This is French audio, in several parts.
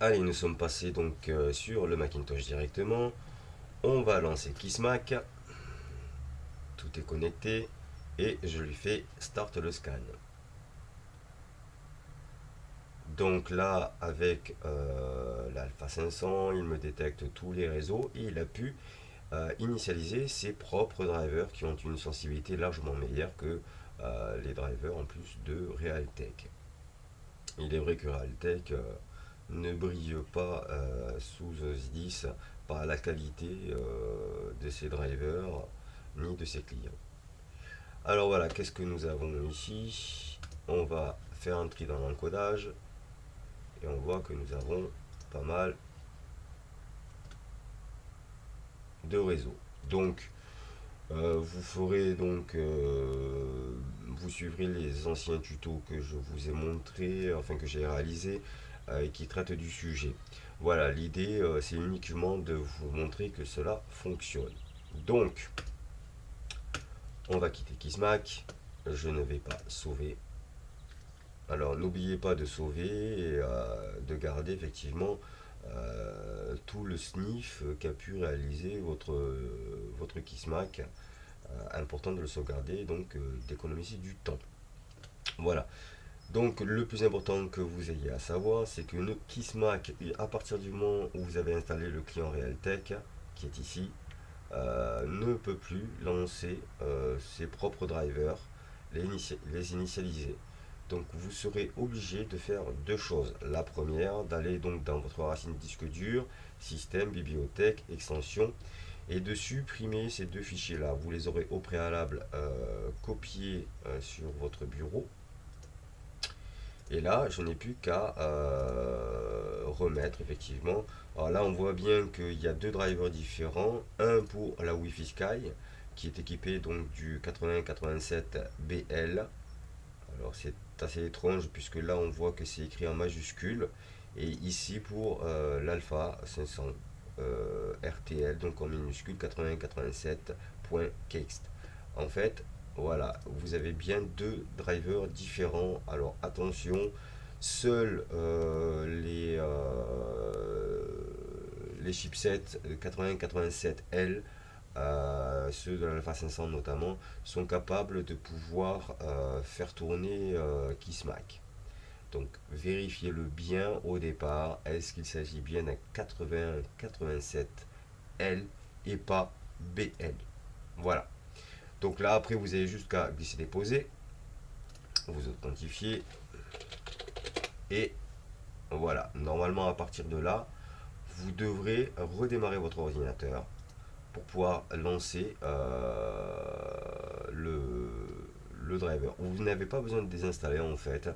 Allez, nous sommes passés donc sur le Macintosh directement. On va lancer Kismac. Tout est connecté. Et je lui fais Start le scan. Donc là, avec l'Alpha 500, il me détecte tous les réseaux et il a pu initialiser ses propres drivers qui ont une sensibilité largement meilleure que les drivers en plus de Realtek. Il est vrai que Realtek ne brille pas sous OS 10 par la qualité de ses drivers ni de ses clients. Alors voilà, qu'est-ce que nous avons ici? On va faire un tri dans l'encodage et on voit que nous avons pas mal de réseaux. Donc vous ferez donc vous suivrez les anciens tutos que je vous ai montré, enfin que j'ai réalisé et qui traitent du sujet. Voilà, l'idée c'est uniquement de vous montrer que cela fonctionne. Donc on va quitter Kismac, je ne vais pas sauver. Alors n'oubliez pas de sauver et de garder effectivement tout le sniff qu'a pu réaliser votre Kismac. Important de le sauvegarder, donc d'économiser du temps. Voilà. Donc le plus important que vous ayez à savoir, c'est que le Kismac, à partir du moment où vous avez installé le client Realtek, qui est ici, ne peut plus lancer ses propres drivers, les initialiser. Donc vous serez obligé de faire deux choses. La première, d'aller donc dans votre racine disque dur, système, bibliothèque, extension, et de supprimer ces deux fichiers là. Vous les aurez au préalable copiés sur votre bureau. Et là, je n'ai plus qu'à remettre effectivement. Alors là, on voit bien qu'il y a deux drivers différents. Un pour la Wi-Fi Sky, qui est équipé donc du 8087 BL. Alors c'est assez étrange puisque là, on voit que c'est écrit en majuscule. Et ici pour l'Alpha 500 RTL, donc en minuscule 8087.kext. En fait, voilà, vous avez bien deux drivers différents. Alors attention, seuls les chipsets 8087L, ceux de l'Alpha 500 notamment, sont capables de pouvoir faire tourner Kismac. Donc vérifiez-le bien au départ. Est-ce qu'il s'agit bien d'un 8087L et pas BL? Voilà. Donc là, après, vous avez juste qu'à glisser déposer, vous authentifiez et voilà. Normalement, à partir de là, vous devrez redémarrer votre ordinateur pour pouvoir lancer le driver. Vous n'avez pas besoin de désinstaller en fait.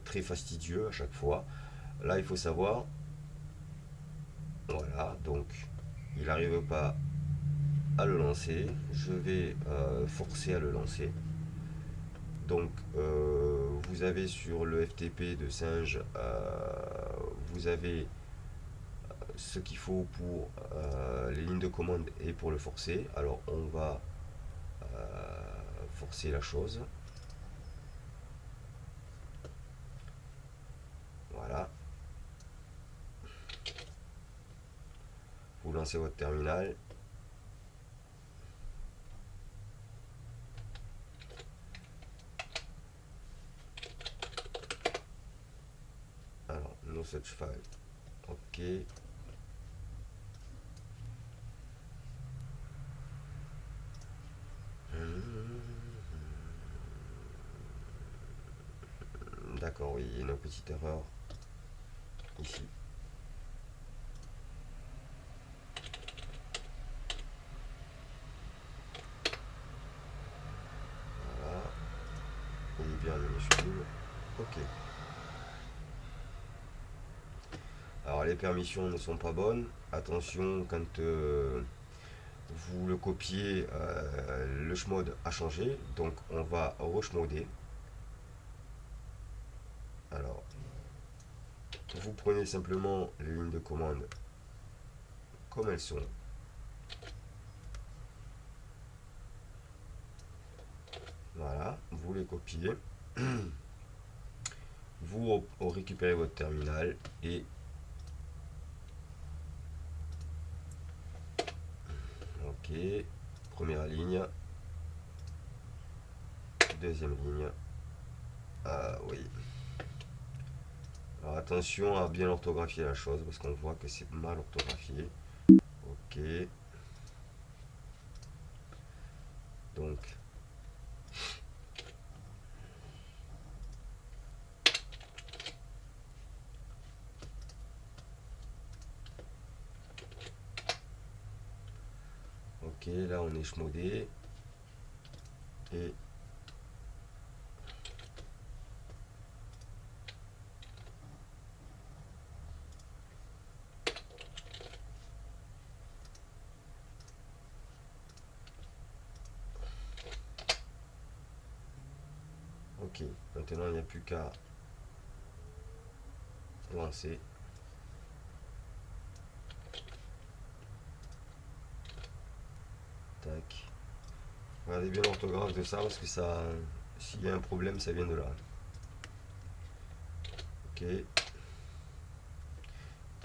Très fastidieux à chaque fois. Là, il faut savoir, voilà, donc il n'arrive pas à le lancer. Je vais forcer à le lancer. Donc, vous avez sur le FTP de Singe, vous avez ce qu'il faut pour les lignes de commande et pour le forcer. Alors, on va forcer la chose. Voilà. Vous lancez votre terminal. Alors, no such file. Ok. D'accord, oui, il y a une petite erreur ici. Voilà, il est bien minuscule. Ok. Alors les permissions ne sont pas bonnes. Attention quand vous le copiez, le chmod a changé. Donc on va rechmoder. Alors vous prenez simplement les lignes de commande comme elles sont. Voilà, vous les copiez. Vous récupérez votre terminal et Ok, première ligne, deuxième ligne. Ah oui. Alors attention à bien orthographier la chose parce qu'on voit que c'est mal orthographié. Ok. Donc. Ok, là on est schmodé. Et ok, maintenant il n'y a plus qu'à lancer. Tac. Regardez bien l'orthographe de ça parce que ça, s'il y a un problème, ça vient de là. Ok.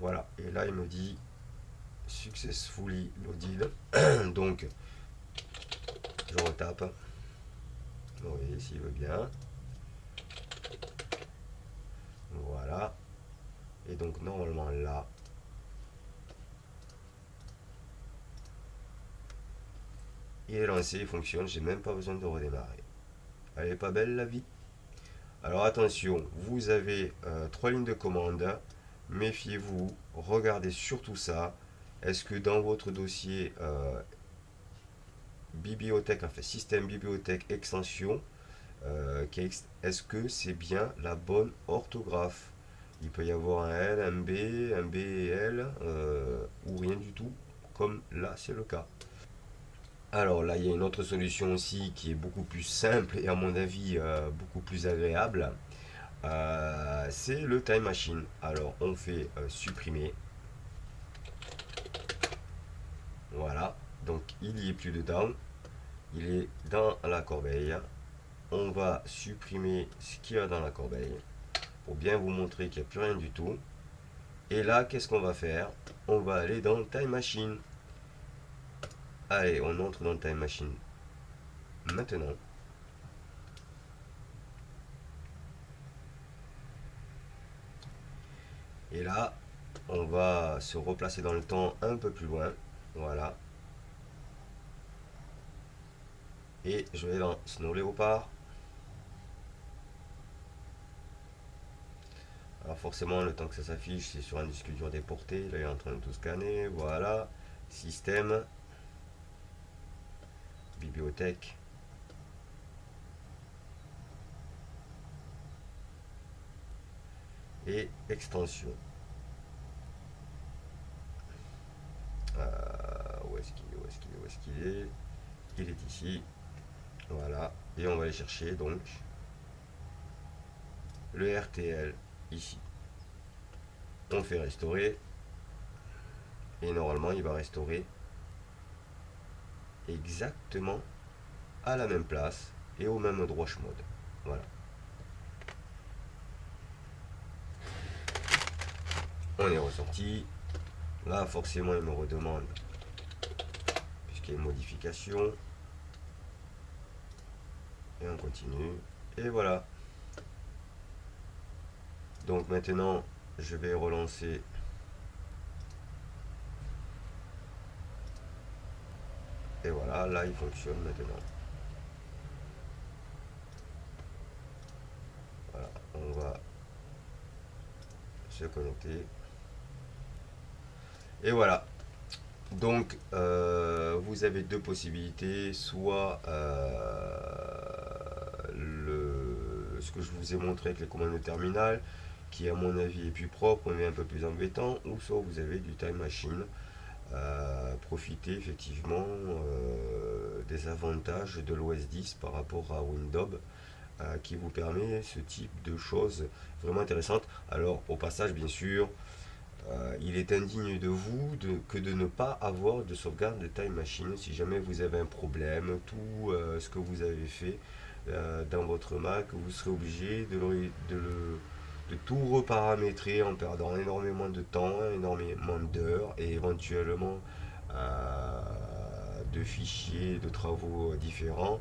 Voilà. Et là, il me dit successfully loaded. Donc, je retape. Oui, s'il veut bien. Voilà. Et donc, normalement, là, il est lancé, il fonctionne. J'ai même pas besoin de redémarrer. Elle est pas belle la vie? Alors attention, vous avez 3 lignes de commande. Méfiez-vous, regardez surtout ça. Est-ce que dans votre dossier bibliothèque, enfin système bibliothèque extension, est-ce que c'est bien la bonne orthographe? Il peut y avoir un L, un B et L, ou rien du tout, comme là c'est le cas. Alors là, il y a une autre solution aussi qui est beaucoup plus simple et à mon avis beaucoup plus agréable. C'est le Time Machine. Alors on fait supprimer. Voilà. Donc il n'y est plus dedans. Il est dans la corbeille. On va supprimer ce qu'il y a dans la corbeille pour bien vous montrer qu'il n'y a plus rien du tout. Et là, qu'est-ce qu'on va faire? On va aller dans le Time Machine. Allez, on entre dans le Time Machine maintenant. Et là, on va se replacer dans le temps un peu plus loin. Voilà. Et je vais dans Snow Leopard. Alors forcément, le temps que ça s'affiche, c'est sur un disque dur déporté. Là, il est en train de tout scanner. Voilà. Système. Bibliothèque. Et extension. Où est-ce qu'il est? Où est-ce qu'il est? Où est-ce qu'il est? Il est ici. Voilà. Et on va aller chercher donc le RTL ici. On fait restaurer. Et normalement, il va restaurer exactement à la même place et au même endroit mode. Voilà. On est ressorti. Là, forcément, il me redemande puisqu'il y a une modification. Et on continue. Et voilà. Donc maintenant, je vais relancer. Et voilà, là, il fonctionne maintenant. Voilà, on va se connecter. Et voilà. Donc, vous avez deux possibilités. Soit ce que je vous ai montré avec les commandes de terminal, qui à mon avis est plus propre, mais un peu plus embêtant. Ou soit vous avez du Time Machine. Profiter effectivement des avantages de l'OS 10 par rapport à Windows, qui vous permet ce type de choses vraiment intéressantes. Alors au passage, bien sûr, il est indigne de vous que de ne pas avoir de sauvegarde de Time Machine si jamais vous avez un problème. Tout ce que vous avez fait dans votre Mac, vous serez obligé de tout reparamétrer en perdant énormément de temps, énormément d'heures et éventuellement de fichiers, de travaux différents.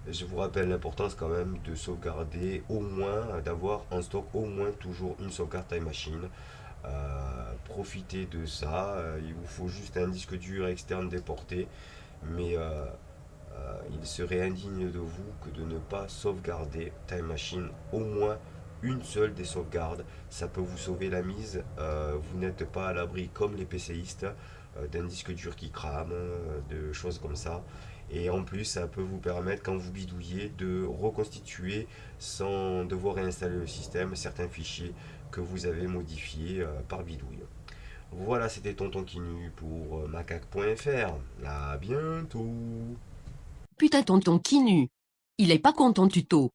Je vous rappelle l'importance quand même de sauvegarder au moins, d'avoir en stock au moins toujours une sauvegarde Time Machine. Profitez de ça. Il vous faut juste un disque dur externe déporté, mais il serait indigne de vous que de ne pas sauvegarder Time Machine au moins une seule des sauvegardes. Ça peut vous sauver la mise. Vous n'êtes pas à l'abri comme les PCistes d'un disque dur qui crame, de choses comme ça. Et en plus, ça peut vous permettre, quand vous bidouillez, de reconstituer sans devoir réinstaller le système certains fichiers que vous avez modifiés par bidouille. Voilà, c'était Tonton Kinu pour macaque.fr. À bientôt. Putain tonton Kinu. Il est pas content tuto.